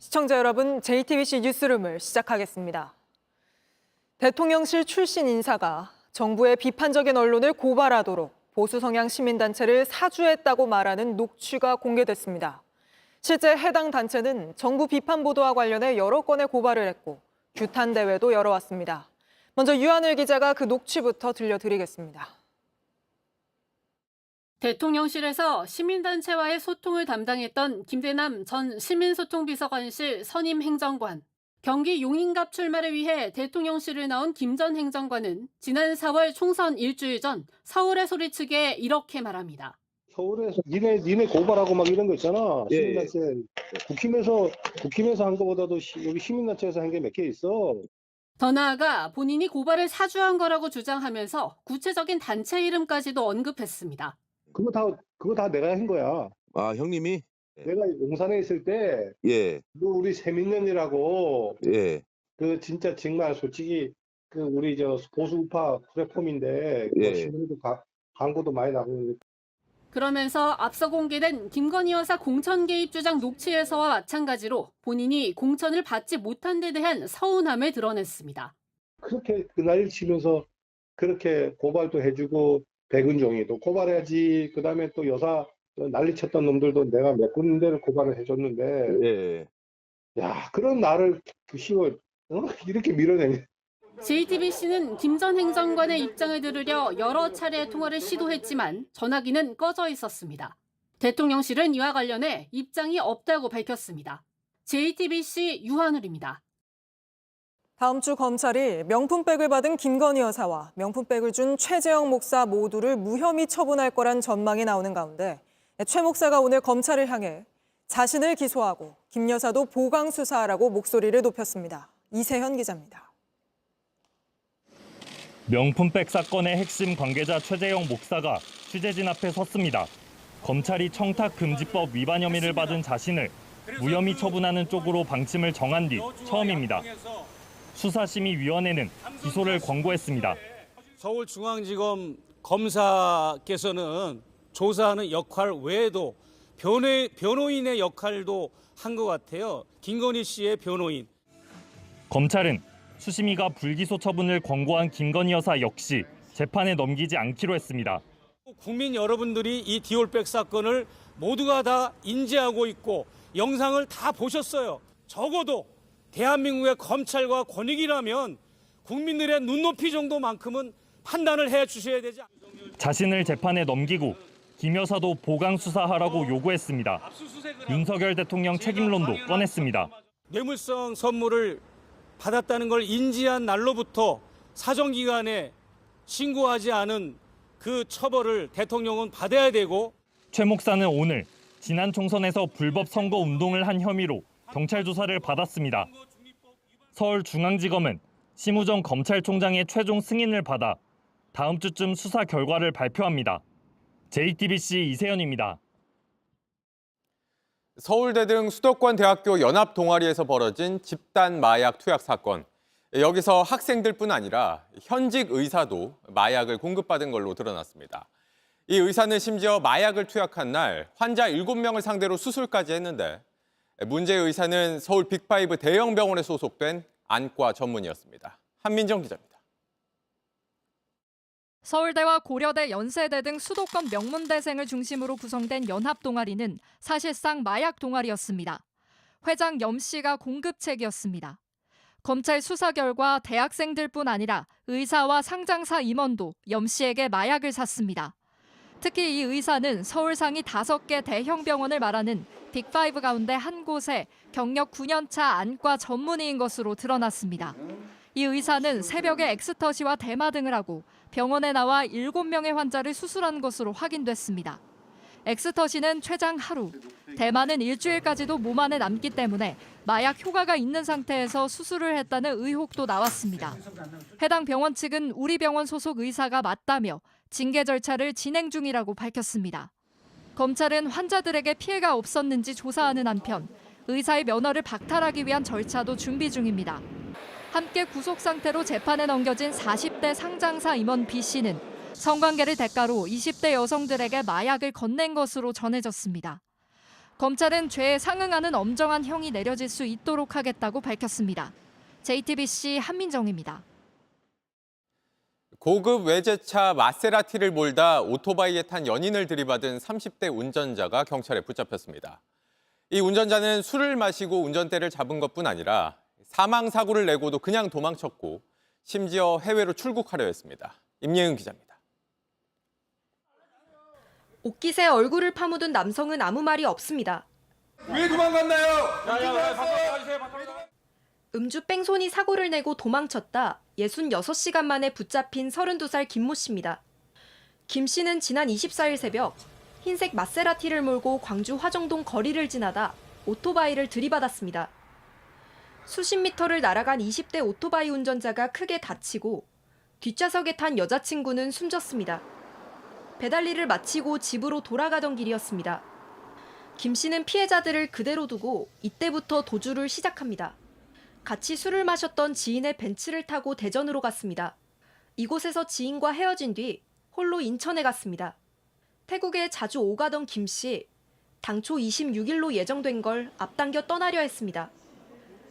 시청자 여러분, JTBC 뉴스룸을 시작하겠습니다. 대통령실 출신 인사가 정부의 비판적인 언론을 고발하도록 보수 성향 시민단체를 사주했다고 말하는 녹취가 공개됐습니다. 실제 해당 단체는 정부 비판 보도와 관련해 여러 건의 고발을 했고 규탄 대회도 열어왔습니다. 먼저 유한을 기자가 그 녹취부터 들려드리겠습니다. 대통령실에서 시민단체와의 소통을 담당했던 김대남 전 시민소통비서관실 선임 행정관, 경기 용인갑 출마를 위해 대통령실을 나온 김 전 행정관은 지난 4월 총선 일주일 전 서울의 소리치기에 이렇게 말합니다. 서울에서 니네 고발하고 막 이런 거 있잖아. 시민단체 국힘에서 한 거보다도 여기 시민단체에서 한 게 몇 개 있어. 더 나아가 본인이 고발을 사주한 거라고 주장하면서 구체적인 단체 이름까지도 언급했습니다. 그거 다 내가 한 거야. 아, 형님이? 내가 용산에 있을 때 예, 그 우리 세민년이라고 예, 그 진짜 정말 솔직히 그 우리 저 보수 우파 플랫폼인데 예. 신문에도 광고도 많이 나고. 그러면서 앞서 공개된 김건희 여사 공천 개입 주장 녹취에서와 마찬가지로 본인이 공천을 받지 못한 데 대한 서운함을 드러냈습니다. 그렇게 그 난리를 치면서 그렇게 고발도 해주고 백은종이도 고발해야지. 그다음에 또 여사 난리 쳤던 놈들도 내가 몇 군데를 고발을 해줬는데 예. 야, 그런 나를 이렇게 밀어내냐. JTBC는 김 전 행정관의 입장을 들으려 여러 차례 통화를 시도했지만 전화기는 꺼져 있었습니다. 대통령실은 이와 관련해 입장이 없다고 밝혔습니다. JTBC 유한울입니다. 다음 주 검찰이 명품백을 받은 김건희 여사와 명품백을 준 최재형 목사 모두를 무혐의 처분할 거란 전망이 나오는 가운데 최 목사가 오늘 검찰을 향해 자신을 기소하고 김 여사도 보강 수사하라고 목소리를 높였습니다. 이세현 기자입니다. 명품백 사건의 핵심 관계자 최재형 목사가 취재진 앞에 섰습니다. 검찰이 청탁금지법 위반 혐의를 받은 자신을 무혐의 처분하는 쪽으로 방침을 정한 뒤 처음입니다. 수사심의위원회는 기소를 권고했습니다. 서울중앙지검 검사께서는 조사하는 역할 외에도 변호인의 역할도 한 것 같아요. 김건희 씨의 변호인. 검찰은 수심위가 불기소 처분을 권고한 김건희 여사 역시 재판에 넘기지 않기로 했습니다. 국민 여러분들이 이 디올백 사건을 모두가 다 인지하고 있고 영상을 다 보셨어요. 적어도 대한민국의 검찰과 권익이라면 국민들의 눈높이 정도만큼은 판단을 해 주셔야 되지 않습니까? 자신을 재판에 넘기고 김 여사도 보강 수사하라고 요구했습니다. 윤석열 대통령 책임론도 꺼냈습니다. 뇌물성 선물을 받았다는 걸 인지한 날로부터 사정기관에 신고하지 않은 그 처벌을 대통령은 받아야 되고, 최 목사는 오늘 지난 총선에서 불법 선거 운동을 한 혐의로 경찰 조사를 받았습니다. 서울중앙지검은 심우정 검찰총장의 최종 승인을 받아 다음 주쯤 수사 결과를 발표합니다. JTBC 이세현입니다. 서울대 등 수도권 대학교 연합 동아리에서 벌어진 집단 마약 투약 사건. 여기서 학생들뿐 아니라 현직 의사도 마약을 공급받은 걸로 드러났습니다. 이 의사는 심지어 마약을 투약한 날 환자 7명을 상대로 수술까지 했는데 문제의 의사는 서울 빅5 대형 병원에 소속된 안과 전문의였습니다. 한민정 기자입니다. 서울대와 고려대, 연세대 등 수도권 명문대생을 중심으로 구성된 연합 동아리는 사실상 마약 동아리였습니다. 회장 염 씨가 공급책이었습니다. 검찰 수사 결과 대학생들뿐 아니라 의사와 상장사 임원도 염 씨에게 마약을 샀습니다. 특히 이 의사는 서울 상위 5개 대형 병원을 말하는 빅5 가운데 한 곳에 경력 9년차 안과 전문의인 것으로 드러났습니다. 이 의사는 새벽에 엑스터시와 대마 등을 하고 병원에 나와 7명의 환자를 수술한 것으로 확인됐습니다. 엑스터시는 최장 하루, 대마는 일주일까지도 몸 안에 남기 때문에 마약 효과가 있는 상태에서 수술을 했다는 의혹도 나왔습니다. 해당 병원 측은 우리 병원 소속 의사가 맞다며 징계 절차를 진행 중이라고 밝혔습니다. 검찰은 환자들에게 피해가 없었는지 조사하는 한편 의사의 면허를 박탈하기 위한 절차도 준비 중입니다. 함께 구속 상태로 재판에 넘겨진 40대 상장사 임원 B 씨는 성관계를 대가로 20대 여성들에게 마약을 건넨 것으로 전해졌습니다. 검찰은 죄에 상응하는 엄정한 형이 내려질 수 있도록 하겠다고 밝혔습니다. JTBC 한민정입니다. 고급 외제차 마세라티를 몰다 오토바이에 탄 연인을 들이받은 30대 운전자가 경찰에 붙잡혔습니다. 이 운전자는 술을 마시고 운전대를 잡은 것뿐 아니라 사망 사고를 내고도 그냥 도망쳤고 심지어 해외로 출국하려 했습니다. 임예은 기자입니다. 옷깃에 얼굴을 파묻은 남성은 아무 말이 없습니다. 왜 도망갔나요? 음주 뺑소니 사고를 내고 도망쳤다 66시간 만에 붙잡힌 32살 김모 씨입니다. 김 씨는 지난 24일 새벽 흰색 마세라티를 몰고 광주 화정동 거리를 지나다 오토바이를 들이받았습니다. 수십 미터를 날아간 20대 오토바이 운전자가 크게 다치고 뒷좌석에 탄 여자친구는 숨졌습니다. 배달일을 마치고 집으로 돌아가던 길이었습니다. 김 씨는 피해자들을 그대로 두고 이때부터 도주를 시작합니다. 같이 술을 마셨던 지인의 벤츠를 타고 대전으로 갔습니다. 이곳에서 지인과 헤어진 뒤 홀로 인천에 갔습니다. 태국에 자주 오가던 김 씨, 당초 26일로 예정된 걸 앞당겨 떠나려 했습니다.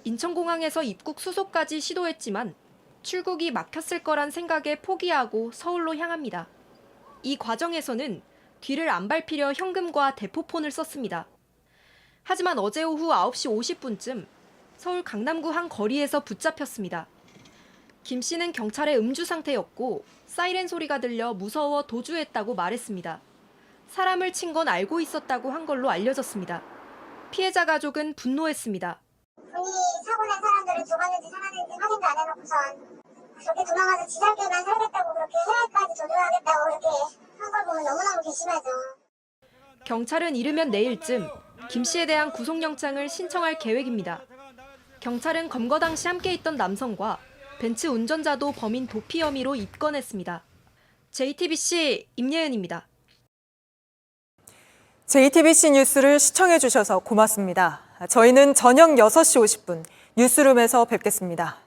인천공항에서 입국 수속까지 시도했지만 출국이 막혔을 거란 생각에 포기하고 서울로 향합니다. 이 과정에서는 뒤를 안 밟히려 현금과 대포폰을 썼습니다. 하지만 어제 오후 9시 50분쯤 서울 강남구 한 거리에서 붙잡혔습니다. 김 씨는 경찰의 음주 상태였고 사이렌 소리가 들려 무서워 도주했다고 말했습니다. 사람을 친 건 알고 있었다고 한 걸로 알려졌습니다. 피해자 가족은 분노했습니다. 본인이 사고 낸 사람들을 죽었는지 살았는지 확인도 안 해놓고선 그렇게 도망가서 지 살길만 살겠다고 그렇게 해외까지 도주하겠다고 그렇게 한 걸 보면 너무너무 괘씸하죠. 경찰은 이르면 내일쯤 김 씨에 대한 구속영장을 신청할 계획입니다. 경찰은 검거 당시 함께 있던 남성과 벤츠 운전자도 범인 도피 혐의로 입건했습니다. JTBC 임예은입니다. JTBC 뉴스를 시청해 주셔서 고맙습니다. 저희는 저녁 6시 50분 뉴스룸에서 뵙겠습니다.